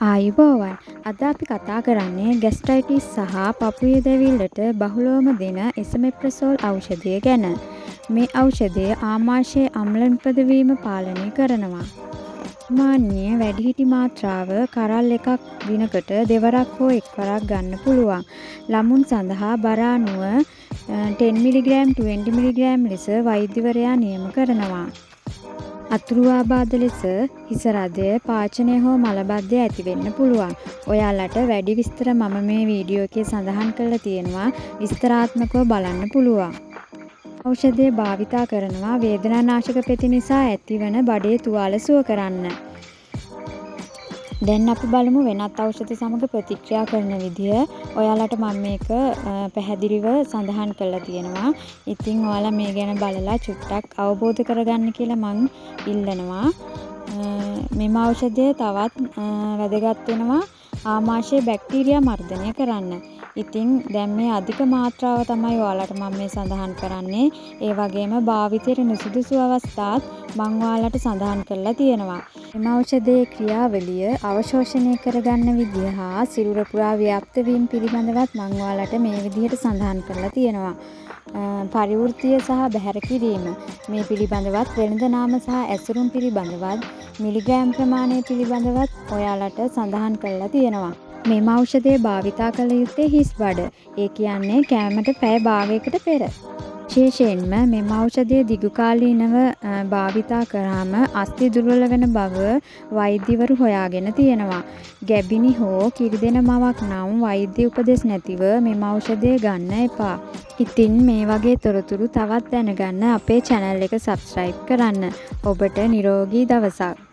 ආයුබෝවන්. අද අපි කතා කරන්නේ ගැස්ට්‍රයිටිස් සහ පපුවේ දැවිල්ලට බහුලවම දෙන එසමෙප්‍රසෝල් ඖෂධය ගැන. මේ ඖෂධය ආමාශයේ අම්ල නිපදවීම පාලනය කරනවා. සාමාන්‍ය වැඩිහිටි මාත්‍රාව කරල් එකක් දිනකට දෙවරක් හෝ එක්වරක් ගන්න පුළුවන්. ළමුන් සඳහා බර අණුව 10mg 20mg ලෙස වෛද්‍යවරයා නියම කරනවා. අතුරු ආබාධ ලෙස හිස රදය, පාචනය හෝ මලබද්ධය ඇති වෙන්න පුළුවන්. ඔයාලට වැඩි විස්තර මම මේ වීඩියෝ එකේ සඳහන් කරලා තියෙනවා. විස්තරාත්මකව බලන්න පුළුවන්. ඖෂධය භාවිතා කරනවා වේදනානාශක පෙති නිසා ඇතිවන බඩේ තුවාල සුව කරන්න. දැන් අපි බලමු වෙනත් ඖෂධ සමග ප්‍රතික්‍රියා කරන විදිය. ඔයාලට මම මේක පැහැදිලිව සඳහන් කරලා තියෙනවා. ඉතින් ඔයාලා මේ ගැන බලලා චුට්ටක් අවබෝධ කරගන්න කියලා මං ඉල්ලනවා. මෙම ඖෂධය තවත් වැදගත් වෙනවා ආමාශයේ බැක්ටීරියා මර්ධනය කරන්න. ඉතින් දැන් මේ අධික මාත්‍රාව තමයි ඔයාලට මම මේ සඳහන් කරන්නේ. ඒ වගේම භාවිතයට නුසුදුසු අවස්ථාත් මම ඔයාලට සඳහන් කරලා තියෙනවා. මෙම ඖෂධයේ ක්‍රියාවලිය, අවශෝෂණය කරගන්න විදිය හා සිරුර පුරා ව්‍යාප්ත වීම පිළිබඳවත් මම ඔයාලට මේ විදිහට සඳහන් කරලා තියෙනවා. පරිවෘත්තීය සහ බැහැර කිරීම මේ පිළිබඳවත් වෙළඳ නාම සහ ඇසුරුම් පිළිබඳවත් මිලිග්‍රෑම් ප්‍රමාණය පිළිබඳවත් ඔයාලට සඳහන් කරලා තියෙනවා. මෙම ඖෂධය භාවිතා කළ යුත්තේ හිස් බඩ. ඒ කියන්නේ කෑමට පැය භාගයකට පෙර. විශේෂයෙන්ම මෙම ඖෂධය දිගුකාලීනව භාවිතා කරාම අස්ථි දුර්වල වෙන බව වෛද්‍යවරු හොයාගෙන තියෙනවා. ගැබිණි හෝ කිරිදෙන මවක් නම් වෛද්‍ය උපදෙස් නැතිව මෙම ඖෂධය ගන්න එපා. ඉතින් මේ වගේ තොරතුරු තවත් දැනගන්න අපේ channel එක subscribe කරන්න. ඔබට නිරෝගී දවසක්.